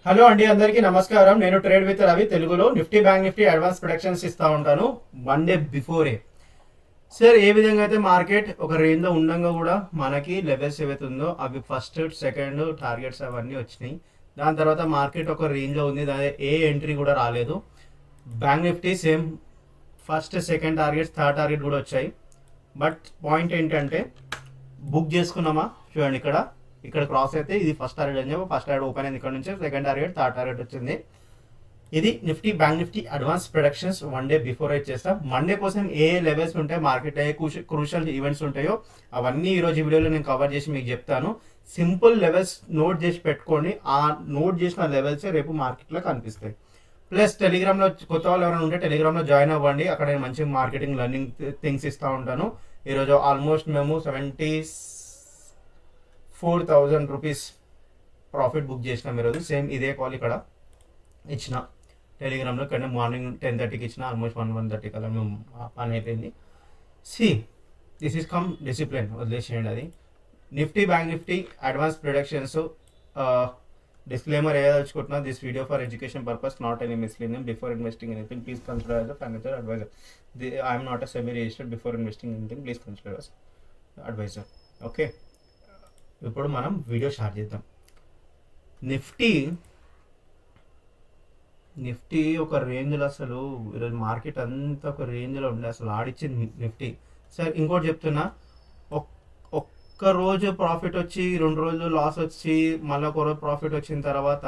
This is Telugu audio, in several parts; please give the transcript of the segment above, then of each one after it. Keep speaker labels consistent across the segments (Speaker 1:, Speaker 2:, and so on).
Speaker 1: హలో అండి, అందరికీ నమస్కారం. నేను ట్రేడ్ విత్ రవి తెలుగులో Nifty bank Nifty advance productions ఇస్తూ ఉంటాను వన్ డే బిఫోరే. సార్, ఏ విధంగా అయితే మార్కెట్ ఒక రేంజ్లో ఉండగా కూడా మనకి లెవెల్స్ ఏవైతే ఉందో అవి ఫస్ట్ సెకండ్ టార్గెట్స్ అవన్నీ వచ్చినాయి. దాని తర్వాత మార్కెట్ ఒక రేంజ్లో ఉంది, దాని ఏ ఎంట్రీ కూడా రాలేదు. Bank Nifty same first second targets third target కూడా వచ్చాయి. బట్ పాయింట్ ఏంటంటే బుక్ చేసుకున్నామా చూడండి, ఇక్కడ క్రాస్ అయితే ఇది ఫస్ట్ టార్గెట్ అని చెప్పి ఫస్ట్ టార్గెట్ ఓపెన్ అయింది, ఇక్కడ నుంచి సెకండ్ టార్గెట్ థర్డ్ టార్గెట్ వచ్చింది. ఇది Nifty bank Nifty advance productions one day before అయితే చేస్తాం. మండే కోసం ఏ లెవెల్స్ ఉంటాయి, మార్కెట్ ఏ క్రూషియల్ ఈవెంట్స్ ఉంటాయో అవన్నీ ఈరోజు వీడియోలో నేను కవర్ చేసి మీకు చెప్తాను. సింపుల్ లెవెల్స్ నోట్ చేసి పెట్టుకోండి. ఆ నోట్ చేసిన లెవెల్సే రేపు మార్కెట్లో కనిపిస్తాయి. ప్లస్ టెలిగ్రామ్లో కొత్త వాళ్ళు ఎవరైనా ఉంటే టెలిగ్రామ్లో జాయిన్ అవ్వండి. అక్కడ నేను మంచి మార్కెటింగ్ లర్నింగ్ థింగ్స్ ఇస్తూ ఉంటాను. ఈరోజు ఆల్మోస్ట్ మేము 74,000 రూపీస్ ప్రాఫిట్ బుక్ చేసినాం ఈరోజు. సేమ్ ఇదే కాల్ ఇక్కడ ఇచ్చిన టెలిగ్రామ్లో, ఇక్కడ మార్నింగ్ 10:30కి ఇచ్చిన, ఆల్మోస్ట్ 1:30 కల్లా మేము పని అయిపోయింది. దిస్ ఈస్ కమ్ డిసిప్లిన్, వదిలేసేయండి అది. Nifty bank Nifty advance productions disclaimer వేయదలుచుకుంటున్నా. This video for education purpose, not any misleading. Before investing anything please consider as a financial advisor. I'm not a SEBI registered. Before investing anything please consider as advisor. Okay, ఇప్పుడు మనం వీడియో స్టార్ట్ చేద్దాం. నిఫ్టీ ఒక రేంజ్లో, అసలు ఈరోజు మార్కెట్ అంతా ఒక రేంజ్లో ఉండే అసలు ఆడిచ్చింది నిఫ్టీ. సరే, ఇంకోటి చెప్తున్నా, ఒక్క రోజు ప్రాఫిట్ వచ్చి 2 రోజులు లాస్ వచ్చి మళ్ళీ ఒక రోజు ప్రాఫిట్ వచ్చిన తర్వాత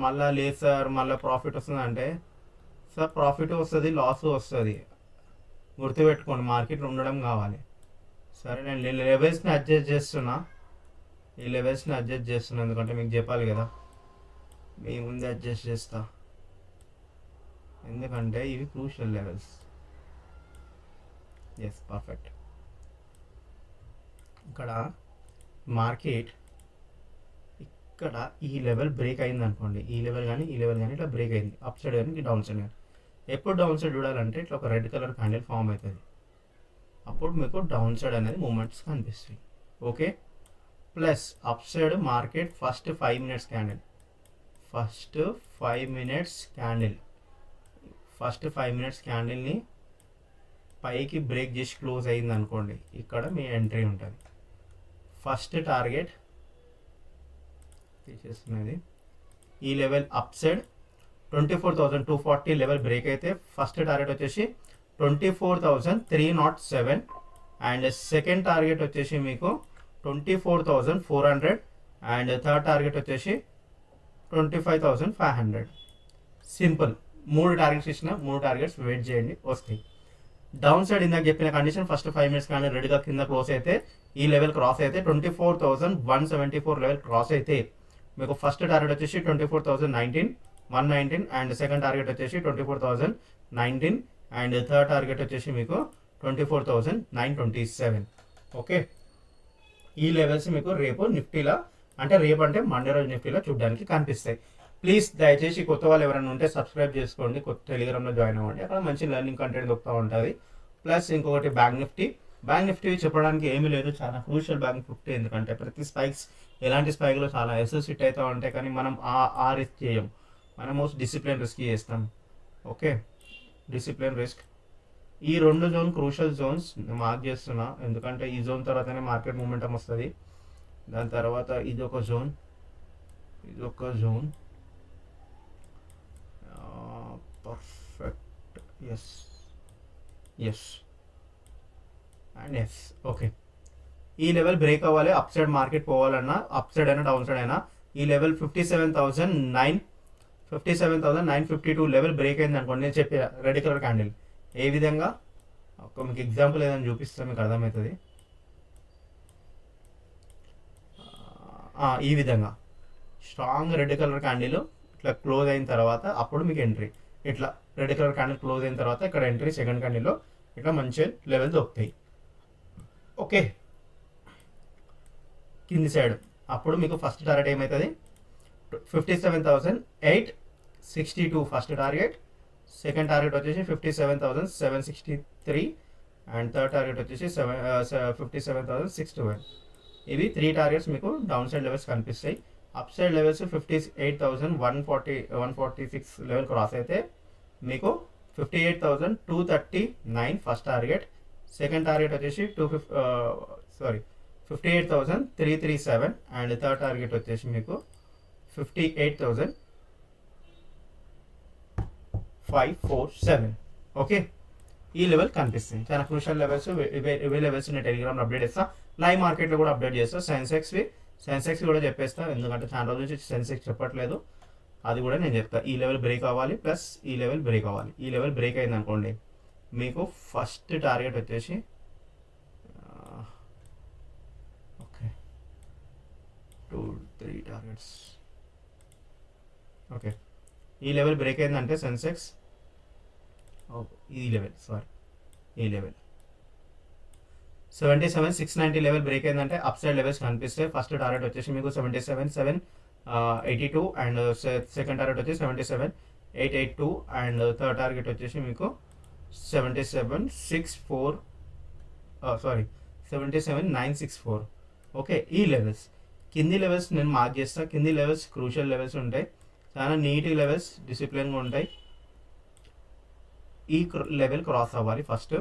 Speaker 1: మళ్ళీ లేదు సార్ మళ్ళీ ప్రాఫిట్ వస్తుంది అంటే, సార్ ప్రాఫిట్ వస్తుంది, లాస్ వస్తుంది, గుర్తుపెట్టుకోండి. మార్కెట్ ఉండడం కావాలి. సరే, నేను లెవెల్స్ని అడ్జస్ట్ చేస్తున్నా. ఈ లెవెల్స్ని అడ్జస్ట్ చేస్తున్నా ఎందుకంటే మీకు చెప్పాలి కదా, మీ ముందే అడ్జస్ట్ చేస్తా, ఎందుకంటే ఇవి క్రూషియల్ లెవెల్స్. Yes, perfect. ఇక్కడ మార్కెట్ ఇక్కడ ఈ లెవెల్ బ్రేక్ అయింది అనుకోండి, ఈ లెవెల్ కానీ ఇట్లా బ్రేక్ అయింది, అప్ సైడ్ కానీ డౌన్ సైడ్ కానీ. ఎప్పుడు డౌన్ సైడ్ చూడాలంటే ఇట్లా ఒక రెడ్ కలర్ క్యాండిల్ ఫామ్ అవుతుంది, అప్పుడు మీకు డౌన్ సైడ్ అనేది మూమెంట్స్ కనిపిస్తాయి. Okay, plus up side market first 5 minutes candle, first 5 minutes క్యాండిల్ని పైకి బ్రేక్ చేసి క్లోజ్ అయింది అనుకోండి, ఇక్కడ మీ ఎంట్రీ ఉంటుంది. ఫస్ట్ టార్గెట్ తీసేస్తున్నది ఈ level up side 24,240 level break అయితే ఫస్ట్ టార్గెట్ వచ్చేసి 24,307 అండ్ సెకండ్ టార్గెట్ వచ్చేసి మీకు 24,400 అండ్ థర్డ్ టార్గెట్ వచ్చేసి 25,500. సింపుల్. 3 టార్గెట్స్ ఇచ్చిన, 3 టార్గెట్స్ వెయిట్ చేయండి, వస్తాయి. డౌన్ సైడ్ ఇందాక చెప్పిన కండిషన్ ఫస్ట్ 5 మినిట్స్ కానీ రెడీగా కింద క్లోజ్ అయితే ఈ లెవెల్ క్రాస్ అయితే 24,174 లెవెల్ క్రాస్ అయితే మీకు ఫస్ట్ టార్గెట్ వచ్చేసి 24,119 అండ్ సెకండ్ టార్గెట్ వచ్చేసి 24,019 అండ్ థర్డ్ టార్గెట్ వచ్చేసి మీకు 24,927. ఓకే, ఈ లెవెల్స్ మీకు రేపు నిఫ్టీలో రేపు అంటే మండే రోజు నిఫ్టీలో చూడడానికి కనిపిస్తాయి. ప్లీజ్ దయచేసి కొత్త వాళ్ళు ఎవరైనా ఉంటే సబ్స్క్రైబ్ చేసుకోండి, కొత్త టెలిగ్రామ్లో జాయిన్ అవ్వండి, అక్కడ మంచి లెర్నింగ్ కంటెంట్ దొరుకుతూ ఉంటుంది. ప్లస్ ఇంకొకటి బ్యాంక్ నిఫ్టీ చెప్పడానికి ఏమీ లేదు, చాలా క్రూషియల్ బ్యాంక్ నిఫ్టీ. ఎందుకంటే ప్రతి స్పైక్స్, ఎలాంటి స్పైక్లో చాలా ఎస్ఎస్ హిట్ అవుతూ ఉంటాయి, కానీ మనం ఆ రిస్క్ చేయం, మనము డిసిప్లిన్ రిస్క్ చేస్తాం. Okay, discipline risk. ఈ 2 జోన్ క్రూషియల్ జోన్స్ మార్క్ చేస్తున్నా, ఎందుకంటే ఈ జోన్ తర్వాతనే మార్కెట్ మూమెంటం వస్తుంది. దాని తర్వాత ఇదొక zone perfect. Yes and yes. Okay, ఈ లెవెల్ బ్రేక్ అవ్వాలి, అప్ సైడ్ మార్కెట్ పోవాలన్నా, అప్ సైడ్ అయినా డౌన్ సైడ్ అయినా ఈ లెవెల్ 57,952 లెవెల్ బ్రేక్ అయింది అనుకోండి. నేను చెప్పే రెడ్ కలర్ క్యాండిల్ ఏ విధంగా, మీకు ఎగ్జాంపుల్ ఏదైనా చూపిస్తే మీకు అర్థమవుతుంది. ఈ విధంగా స్ట్రాంగ్ రెడ్ కలర్ క్యాండిల్ ఇట్లా క్లోజ్ అయిన తర్వాత అప్పుడు మీకు ఎంట్రీ. ఇట్లా రెడ్ కలర్ క్యాండిల్ క్లోజ్ అయిన తర్వాత ఇక్కడ ఎంట్రీ, సెకండ్ క్యాండిల్లో ఇట్లా మంచి లెవెల్ దొరుకుతాయి. ఓకే, కింది సైడ్ అప్పుడు మీకు ఫస్ట్ టార్గెట్ ఏమవుతుంది 57,862 ఫస్ట్ టార్గెట్, సెకండ్ టార్గెట్ వచ్చేసి 57,763 అండ్ థర్డ్ టార్గెట్ వచ్చేసి 57,612. ఇవి 3 టార్గెట్స్ మీకు డౌన్ సైడ్ లెవెల్స్ కనిపిస్తాయి. Up side levels 58,146 level cross అయితే మీకు 58,239 ఫస్ట్ టార్గెట్. సెకండ్ టార్గెట్ వచ్చేసి 58,337 అండ్ థర్డ్ టార్గెట్ వచ్చేసి మీకు 58,547. ఓకే, ఈ లెవెల్ కనిపిస్తుంది. చాలా క్రూషియల్ లెవెల్స్. ఇవే లెవెల్స్ నేను టెలిగ్రామ్లో అప్డేట్ చేస్తాను, లైవ్ మార్కెట్లో కూడా అప్డేట్ చేస్తాను. సెన్సెక్స్ కూడా చెప్పేస్తాను, ఎందుకంటే చాలా రోజుల నుంచి సెన్సెక్స్ చెప్పట్లేదు, అది కూడా నేను చెప్తాను. ఈ లెవెల్ బ్రేక్ అవ్వాలి, ప్లస్ ఈ లెవెల్ బ్రేక్ అవ్వాలి. ఈ లెవెల్ బ్రేక్ అయింది అనుకోండి, మీకు ఫస్ట్ టార్గెట్ వచ్చేసి ఓకే 2-3 టార్గెట్స్. ఓకే, ఈ లెవెల్ బ్రేక్ అయిందంటే సెన్సెక్స్ ఈ లెవెల్ 77,690 లెవెల్ బ్రేక్ అయిందంటే అప్ సైడ్ లెవెల్స్ కనిపిస్తాయి. ఫస్ట్ టార్గెట్ వచ్చేసి మీకు 77,782 అండ్ సెకండ్ టార్గెట్ వచ్చేసి 77,882 అండ్ థర్డ్ టార్గెట్ వచ్చేసి మీకు 77,964. ఓకే, ఈ లెవెల్స్ కింది లెవెల్స్ నేను మార్క్ చేస్తాను. కింది లెవెల్స్ క్రూషియల్ లెవెల్స్ ఉంటాయి, చాలా నీట్ లెవెల్స్, డిసిప్లిన్గా ఉంటాయి. ఈ లెవెల్ క్రాస్ అవ్వాలి. ఫస్ట్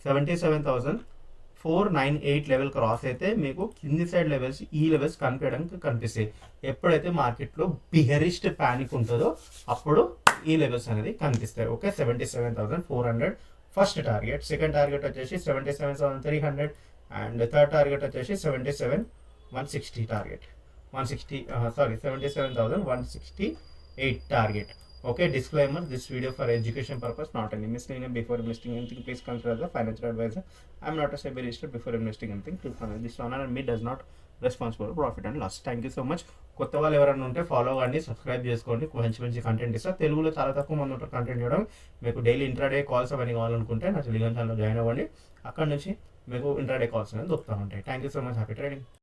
Speaker 1: 77,498 లెవెల్ క్రాస్ అయితే మీకు కింది సైడ్ లెవెల్స్ ఈ లెవెల్స్ కనిపించడానికి కనిపిస్తాయి. ఎప్పుడైతే మార్కెట్లో బిగరెస్ట్ ప్యానిక్ ఉంటుందో అప్పుడు ఈ లెవెల్స్ అనేది కనిపిస్తాయి. Okay, 77,400 first target. Second target వచ్చేసి 77,300 అండ్ థర్డ్ టార్గెట్ వచ్చేసి 77,160 target. 77,168 target. Okay, disclaimer, this video for education purpose, not any misleading. Before investing anything, please consider the financial advisor. I am not a SEBI registered. Before investing anything, this honor and me does not responsible for profit and loss. Thank you so much. కొత్త వాళ్ళు ఎవరైనా ఉంటే ఫాలో అవ్వండి, సబ్స్క్రైబ్ చేసుకోండి. మంచి కంటెంట్ ఇస్తా. తెలుగులో చాలా తక్కువ మంది ఉంటారు కంటెంట్ ఇవ్వడం. మీకు డైలీ ఇంట్రాడే కాల్స్ అవన్నీ కావాలనుకుంటే నా టెలిగ్రామ్ ఛానల్లో జాయిన్ అవ్వండి. అక్కడ నుంచి మీకు ఇంట్రాడే కాల్స్ అనేది దొరుకుతూ ఉంటాయి. Thank you so much. Happy trading.